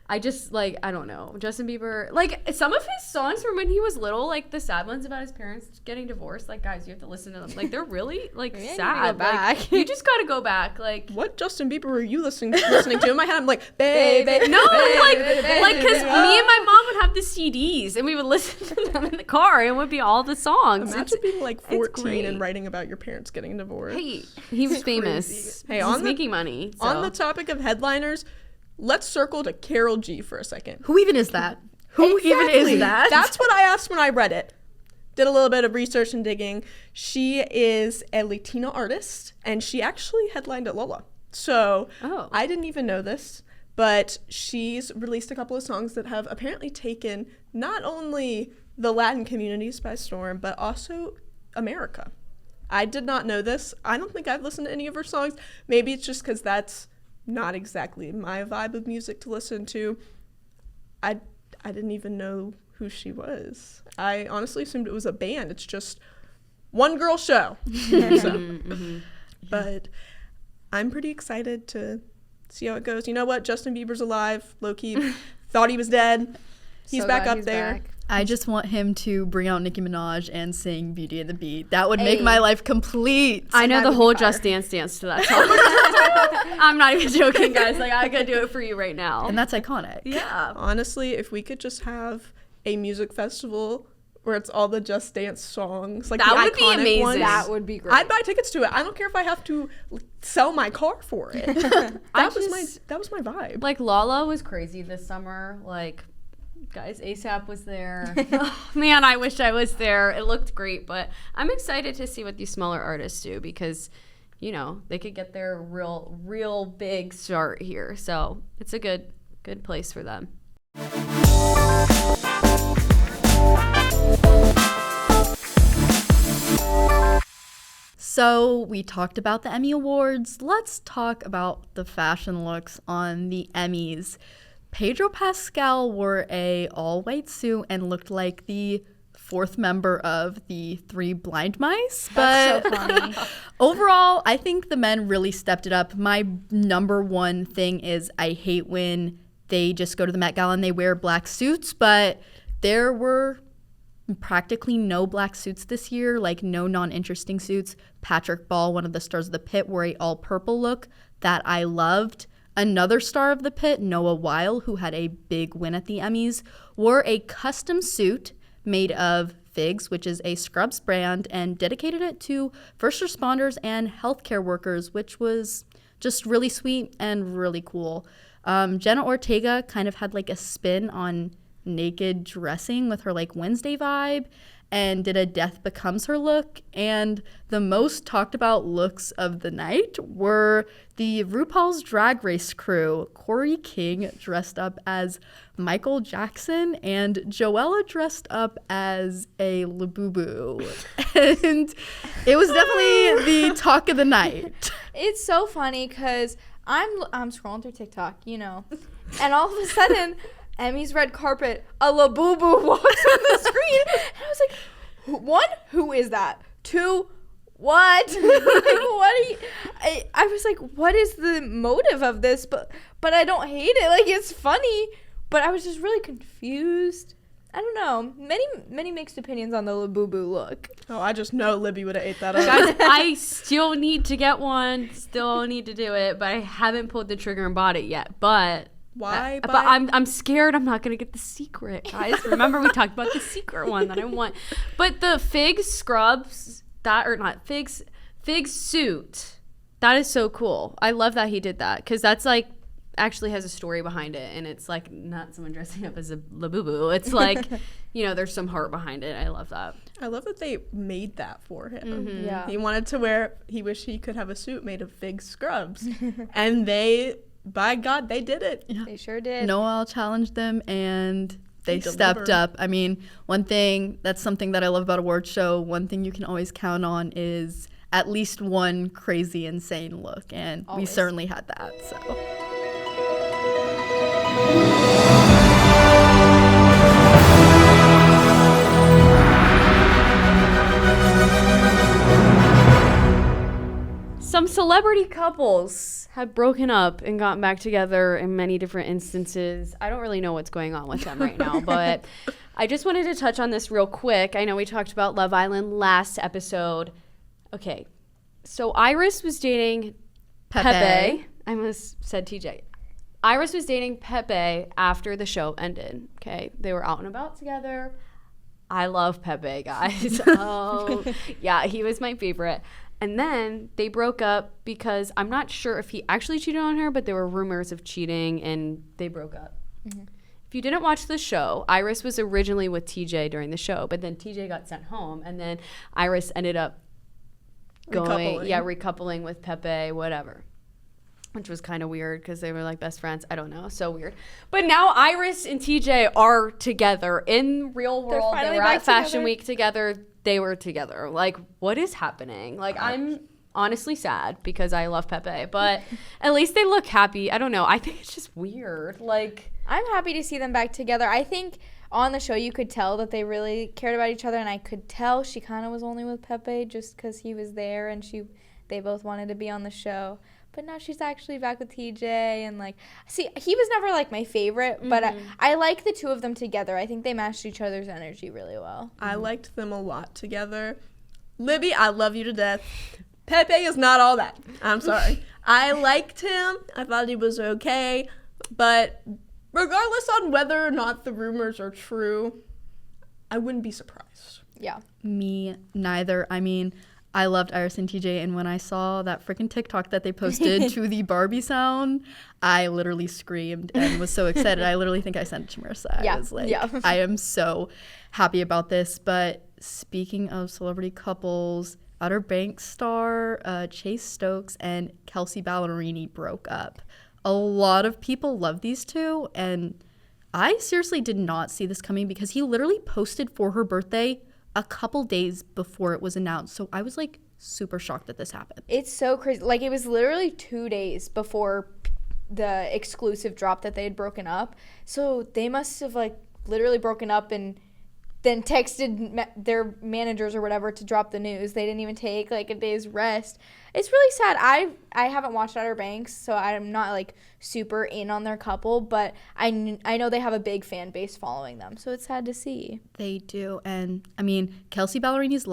Speaker 2: I just, I don't know. Justin Bieber, some of his songs from when he was little, the sad ones about his parents getting divorced, guys, you have to listen to them. They're really, sad.
Speaker 3: Go back.
Speaker 2: You just gotta go back.
Speaker 1: What Justin Bieber were you listening to? In my head, I'm like, baby.
Speaker 2: No, because me and my mom would have the CDs, and we would listen to them in the car, and it would be all the songs.
Speaker 1: Imagine being, 14 and writing about your parents getting divorced.
Speaker 2: Hey, he was famous.
Speaker 1: Crazy. Hey,
Speaker 2: he's making money. So.
Speaker 1: On the topic of headliners, let's circle to Karol G for a second.
Speaker 4: Who even is that? Who even is that?
Speaker 1: That's what I asked when I read it. Did a little bit of research and digging. She is a Latina artist, and she actually headlined at Lolla. So I didn't even know this, but she's released a couple of songs that have apparently taken not only the Latin communities by storm, but also America. I did not know this. I don't think I've listened to any of her songs. Maybe it's just because that's not exactly my vibe of music to listen to. I didn't even know who she was. I honestly assumed it was a band. It's just one girl show. But I'm pretty excited to see how it goes. You know what? Justin Bieber's alive. Low-key thought he was dead. He's back up there.
Speaker 3: Back.
Speaker 4: I just want him to bring out Nicki Minaj and sing Beauty and the Beat. That would make my life complete.
Speaker 2: I know the whole Just Dance to that song. I'm not even joking, guys. I could do it for you right now.
Speaker 4: And that's iconic.
Speaker 2: Yeah.
Speaker 1: Honestly, if we could just have a music festival where it's all the Just Dance songs,
Speaker 2: that
Speaker 1: the
Speaker 2: would be
Speaker 1: iconic
Speaker 2: amazing.
Speaker 1: ones,
Speaker 3: That would be great.
Speaker 1: I'd buy tickets to it. I don't care if I have to sell my car for it. That was my vibe.
Speaker 2: Lolla was crazy this summer. Guys, ASAP was there. Oh, man, I wish I was there. It looked great, but I'm excited to see what these smaller artists do because, they could get their real big start here. So it's a good place for them.
Speaker 4: So we talked about the Emmy Awards. Let's talk about the fashion looks on the Emmys. Pedro Pascal wore a all-white suit and looked like the fourth member of the Three Blind Mice.
Speaker 3: That's so funny.
Speaker 4: Overall, I think the men really stepped it up. My number one thing is I hate when they just go to the Met Gala and they wear black suits, but there were practically no black suits this year, no non-interesting suits. Patrick Ball, one of the stars of the pit, wore a all-purple look that I loved. Another star of the pit, Noah Weil, who had a big win at the Emmys, wore a custom suit made of Figs, which is a scrubs brand, and dedicated it to first responders and healthcare workers, which was just really sweet and really cool. Jenna Ortega kind of had a spin on naked dressing with her Wednesday vibe. and did a Death Becomes Her look. And the most talked about looks of the night were the RuPaul's Drag Race crew. Corey King dressed up as Michael Jackson and Joella dressed up as a Labubu. And it was definitely the talk of the night.
Speaker 3: It's so funny because I'm scrolling through TikTok, you know, and all of a sudden, Emmy's red carpet, a Labubu walks on the screen, and I was like, one, who is that? Two, what? Like, what are you? I was like, what is the motive of this? But I don't hate it. Like, it's funny, but I was just really confused. I don't know. Many mixed opinions on the Labubu look.
Speaker 1: Oh, I just know Libby would have ate that up.
Speaker 2: Guys, I still need to get one. Still need to do it, but I haven't pulled the trigger and bought it yet. But
Speaker 1: why?
Speaker 2: But I'm scared I'm not gonna get the secret, guys. Remember we talked about the secret one that I want. But the fig scrubs fig suit. That is so cool. I love that he did that because that's like actually has a story behind it, and it's like not someone dressing up as a Labubu. It's like, you know, there's some heart behind it. I love that.
Speaker 1: I love that they made that for him.
Speaker 2: Mm-hmm.
Speaker 3: Yeah.
Speaker 1: He wanted to wear, he wished he could have a suit made of fig scrubs. And they, by God, they did it.
Speaker 4: Yeah.
Speaker 3: They sure did.
Speaker 4: Noel challenged them and they
Speaker 1: He
Speaker 4: stepped
Speaker 1: delivered.
Speaker 4: up. I mean, that's something that I love about award show. One thing you can always count on is at least one crazy, insane look. And we
Speaker 3: Always.
Speaker 4: certainly had that, so.
Speaker 2: Some celebrity couples have broken up and gotten back together in many different instances. I don't really know what's going on with them right now, but I just wanted to touch on this real quick. I know we talked about Love Island last episode. Okay, so Iris was dating Pepe. I almost said TJ. Iris was dating Pepe after the show ended. Okay, they were out and about together. I love Pepe, guys. Oh, yeah, he was my favorite. And then they broke up because I'm not sure if he actually cheated on her, but there were rumors of cheating and they broke up. Mm-hmm. If you didn't watch the show, Iris was originally with TJ during the show, but then TJ got sent home and then Iris ended up recoupling with Pepe, whatever. Which was kind of weird because they were like best friends. I don't know. So weird. But now Iris and TJ are together in real world. They were at Fashion Week together. They were together. Like, what is happening? Like, I'm honestly sad because I love Pepe. But at least they look happy. I don't know. I think it's just weird. Like,
Speaker 3: I'm happy to see them back together. I think on the show you could tell that they really cared about each other, and I could tell she kind of was only with Pepe just because he was there and they both wanted to be on the show. But now she's actually back with TJ, and like, see, he was never like my favorite, but I like the two of them together. I think they matched each other's energy really well.
Speaker 1: I liked them a lot together. Libby, I love you to death. Pepe is not all that. I'm sorry. I liked him. I thought he was okay. But regardless on whether or not the rumors are true, I wouldn't be surprised.
Speaker 3: Yeah.
Speaker 4: Me neither. I mean, I loved Iris and TJ, and when I saw that freaking TikTok that they posted to the Barbie sound, I literally screamed and was so excited. I literally think I sent it to Marissa.
Speaker 3: Yeah.
Speaker 4: I was like, I am so happy about this. But speaking of celebrity couples, Outer Banks star Chase Stokes and Kelsey Ballerini broke up. A lot of people love these two, and I seriously did not see this coming because he literally posted for her birthday a couple days before it was announced. So I was like super shocked that this happened.
Speaker 3: It's so crazy. Like, it was literally 2 days before the exclusive drop that they had broken up. So they must have like literally broken up and then texted their managers or whatever to drop the news. They didn't even take like a day's rest. It's really sad. I haven't watched Outer Banks, so I'm not like super in on their couple, but I know they have a big fan base following them, so it's sad to see.
Speaker 4: They do. And I mean, Kelsey Ballerini's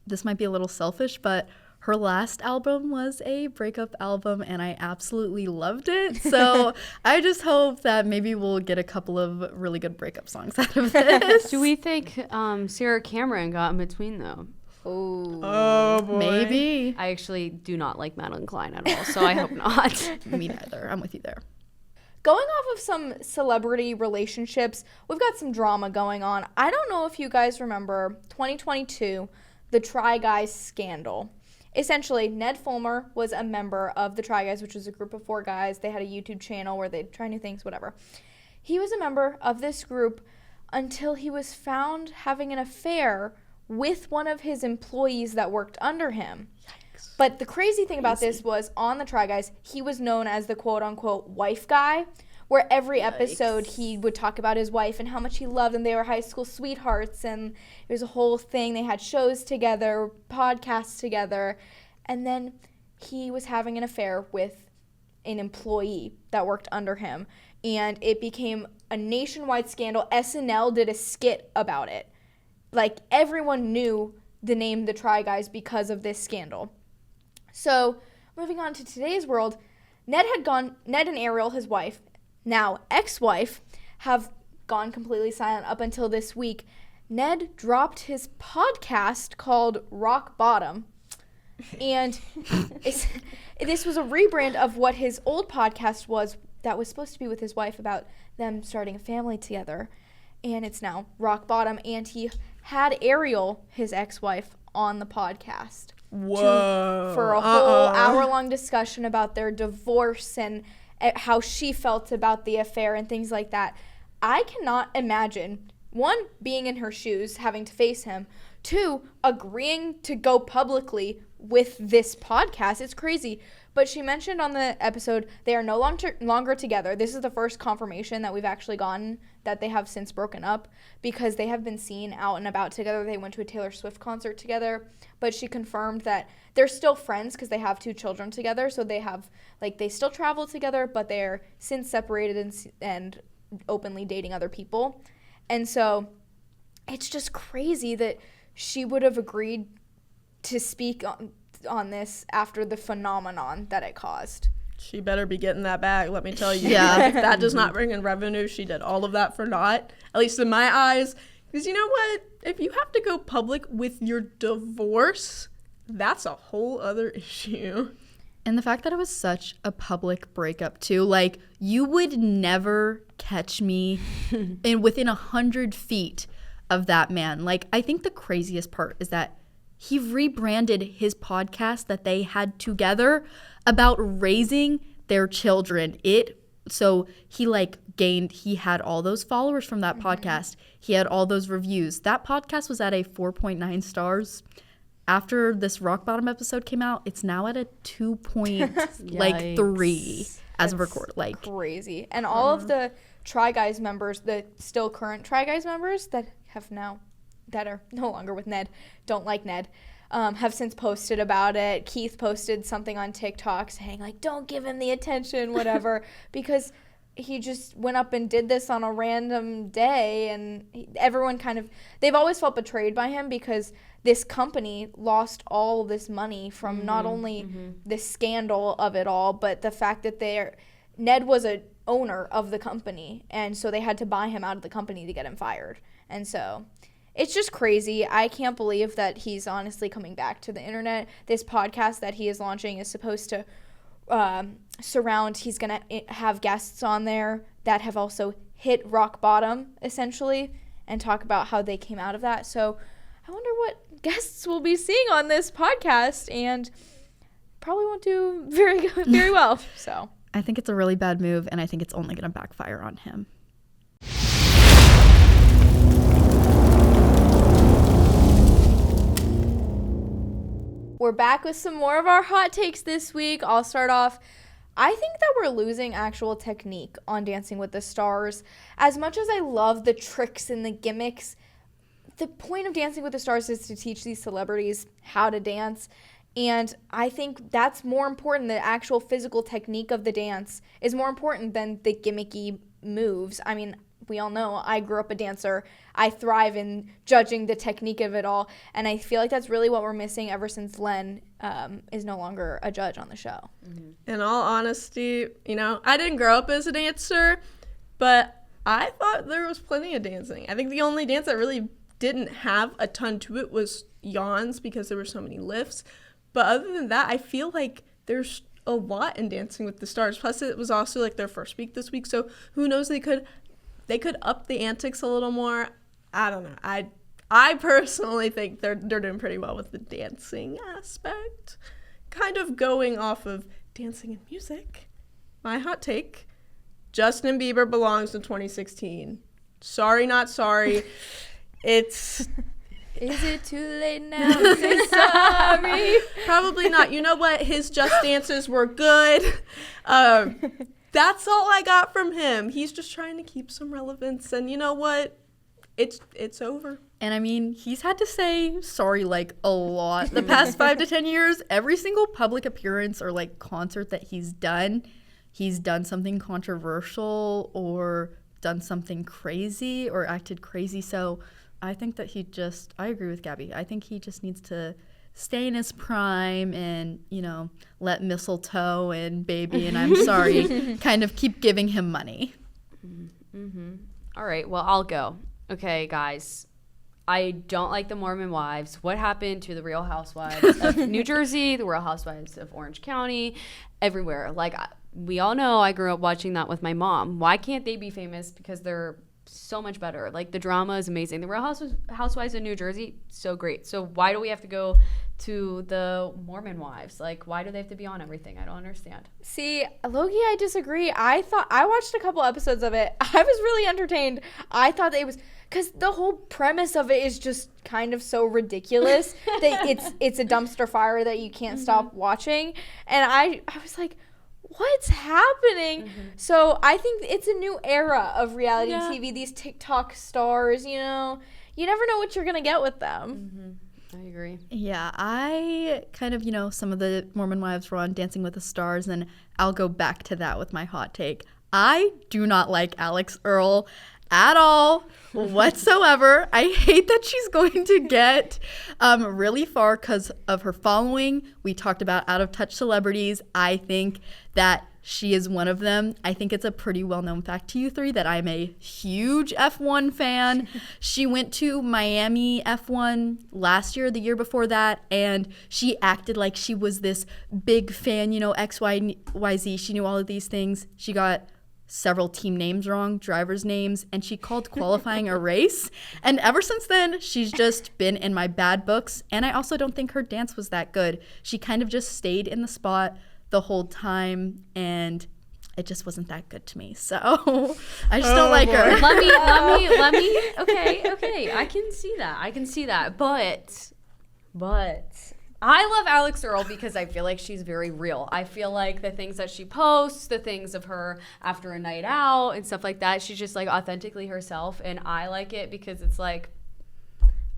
Speaker 4: this might be a little selfish, but her last album was a breakup album, and I absolutely loved it. So I just hope that maybe we'll get a couple of really good breakup songs out of this.
Speaker 2: do we think Sarah Cameron got in between them?
Speaker 1: Oh, boy.
Speaker 4: Maybe.
Speaker 2: I actually do not like Madeline Klein at all, so I hope not.
Speaker 4: Me neither. I'm with you there.
Speaker 3: going off of some celebrity relationships, we've got some drama going on. I don't know if you guys remember 2022, the Try Guys scandal. Essentially, Ned Fulmer was a member of the Try Guys, which was a group of 4 guys. They had a YouTube channel where they'd try new things, whatever. He was a member of this group until he was found having an affair with one of his employees that worked under him. Yikes. But the crazy thing about this was, on the Try Guys, he was known as the quote-unquote wife guy, where every episode he would talk about his wife and how much he loved them. They were high school sweethearts, and it was a whole thing. They had shows together, podcasts together, and then he was having an affair with an employee that worked under him, and it became a nationwide scandal. SNL did a skit about it. Like, everyone knew the name The Try Guys because of this scandal. So, moving on to today's world, Ned and Ariel, his wife, now ex-wife, have gone completely silent up until this week. Ned dropped his podcast called Rock Bottom, and this was a rebrand of what his old podcast was that was supposed to be with his wife about them starting a family together, and it's now Rock Bottom, and he had Ariel, his ex-wife, on the podcast.
Speaker 1: Whoa.
Speaker 3: For a whole hour-long discussion about their divorce and how she felt about the affair and things like that. I cannot imagine, 1, being in her shoes, having to face him, 2, agreeing to go publicly with this podcast. It's crazy. But she mentioned on the episode they are no longer together. This is the first confirmation that we've actually gotten that they have since broken up, because they have been seen out and about together. They went to a Taylor Swift concert together, but she confirmed that they're still friends because they have 2 children together. So they have, they still travel together, but they're since separated and openly dating other people. And so it's just crazy that she would have agreed to speak on this after the phenomenon that it caused.
Speaker 1: She better be getting that bag, let me tell you.
Speaker 4: Yeah.
Speaker 1: If that does not bring in revenue, she did all of that for naught, at least in my eyes. Because you know what? If you have to go public with your divorce, that's a whole other issue.
Speaker 4: And the fact that it was such a public breakup too, you would never catch me within 100 feet of that man. I think the craziest part is that he rebranded his podcast that they had together about raising their children. So he he had all those followers from that podcast. He had all those reviews. That podcast was at a 4.9 stars. After this Rock Bottom episode came out, it's now at a 2.3 as of record.
Speaker 3: Crazy. And all of the Try Guys members, the still current Try Guys members that are no longer with Ned, don't like Ned, have since posted about it. Keith posted something on TikTok saying, don't give him the attention, whatever, because he just went up and did this on a random day, and everyone they've always felt betrayed by him because this company lost all this money from not only the scandal of it all, but the fact that Ned was a owner of the company, and so they had to buy him out of the company to get him fired. And so it's just crazy. I can't believe that he's honestly coming back to the internet. This podcast that he is launching is supposed to he's going to have guests on there that have also hit rock bottom, essentially, and talk about how they came out of that. So I wonder what guests we'll be seeing on this podcast, and probably won't do very well. So
Speaker 4: I think it's a really bad move, and I think it's only going to backfire on him.
Speaker 3: We're back with some more of our hot takes this week. I'll start off. I think that we're losing actual technique on Dancing with the Stars. As much as I love the tricks and the gimmicks, the point of Dancing with the Stars is to teach these celebrities how to dance. And I think that's more important. The actual physical technique of the dance is more important than the gimmicky moves. I mean, we all know I grew up a dancer. I thrive in judging the technique of it all. And I feel like that's really what we're missing ever since Len is no longer a judge on the show.
Speaker 1: In all honesty, I didn't grow up as a dancer, but I thought there was plenty of dancing. I think the only dance that really didn't have a ton to it was yawns because there were so many lifts. But other than that, I feel like there's a lot in Dancing with the Stars. Plus, it was also like their first week this week, so who knows? They could up the antics a little more. I don't know. I personally think they're doing pretty well with the dancing aspect. Kind of going off of dancing and music. My hot take: Justin Bieber belongs in 2016. Sorry, not sorry. It's.
Speaker 3: Is it too late now to say sorry?
Speaker 1: Probably not. You know what? His Just Dances were good. That's all I got from him. He's just trying to keep some relevance. And you know what? It's over.
Speaker 4: And I mean, he's had to say sorry like a lot. The past 5 to 10 years, every single public appearance or like concert that he's done something controversial or done something crazy or acted crazy. So I think that I agree with Gabby. I think he just needs to stay in his prime and, let Mistletoe and Baby and I'm Sorry kind of keep giving him money.
Speaker 2: Mm-hmm. All right, well, I'll go. Okay, guys. I don't like the Mormon Wives. What happened to the Real Housewives of New Jersey, the Real Housewives of Orange County, everywhere? Like, we all know I grew up watching that with my mom. Why can't they be famous? Because they're so much better. Like, the drama is amazing. The Real Housewives of New Jersey, so great. So why do we have to go to the Mormon Wives? Like, why do they have to be on everything? I don't understand.
Speaker 3: See, Loki, I disagree. I watched a couple episodes of it. I was really entertained. I thought that it was, because the whole premise of it is just kind of so ridiculous that it's a dumpster fire that you can't stop watching. And I was like, what's happening? So I think it's a new era of reality TV. These TikTok stars, you never know what you're gonna get with them.
Speaker 2: I agree.
Speaker 4: Yeah, I kind of, some of the Mormon Wives were on Dancing with the Stars, and I'll go back to that with my hot take. I do not like Alex Earl at all whatsoever. I hate that she's going to get really far because of her following. We talked about out of touch celebrities. I think that she is one of them. I think it's a pretty well-known fact to you three that I'm a huge F1 fan. She went to Miami F1 last year, the year before that, and she acted like she was this big fan, X, Y, Z. She knew all of these things. She got several team names wrong, drivers' names, and she called qualifying a race. And ever since then, she's just been in my bad books. And I also don't think her dance was that good. She kind of just stayed in the spot the whole time, and it just wasn't that good to me. So I just don't like her.
Speaker 2: Let me. Okay. I can see that. But I love Alex Earl because I feel like she's very real. I feel like the things that she posts, the things of her after a night out and stuff like that, she's just like authentically herself. And I like it because it's like,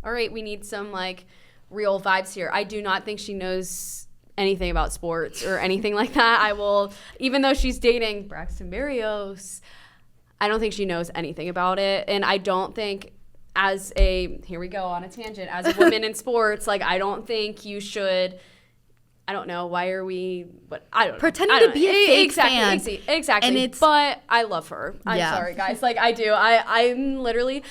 Speaker 2: all right, we need some like real vibes here. I do not think she knows anything about sports or anything like that. I will, even though she's dating Braxton Berrios, I don't think she knows anything about it. And I don't think here we go on a tangent, as a woman in sports, like, I don't think you should, I don't know, why are we, but I don't know.
Speaker 4: Pretending to be a fake fan.
Speaker 2: Exactly. But I love her. I'm sorry, guys. Like, I do. I'm literally,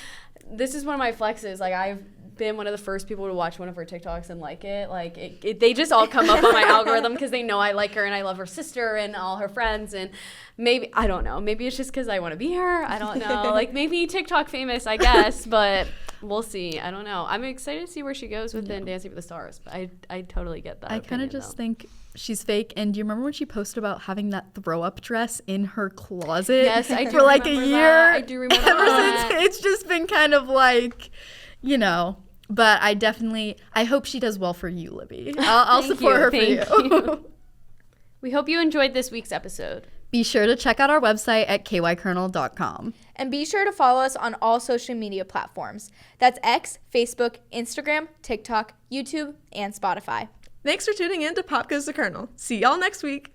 Speaker 2: this is one of my flexes. Like, I've been one of the first people to watch one of her TikToks and like it. Like, they just all come up on my algorithm because they know I like her and I love her sister and all her friends. And maybe, I don't know, maybe it's just because I want to be her. I don't know. Like, maybe TikTok famous, I guess, but we'll see. I don't know. I'm excited to see where she goes within Dancing with the Stars. But I totally get that.
Speaker 4: I kind of just think she's fake. And do you remember when she posted about having that throw-up dress in her closet?
Speaker 2: Yes, I do.
Speaker 4: For like a year.
Speaker 2: That. I do remember
Speaker 4: Ever
Speaker 2: that.
Speaker 4: since, it's just been kind of like, But I hope she does well for you, Libby. I'll support her for you.
Speaker 2: We hope you enjoyed this week's episode.
Speaker 4: Be sure to check out our website at kykernel.com.
Speaker 3: And be sure to follow us on all social media platforms. That's X, Facebook, Instagram, TikTok, YouTube, and Spotify.
Speaker 1: Thanks for tuning in to Pop Goes the Kernel. See y'all next week.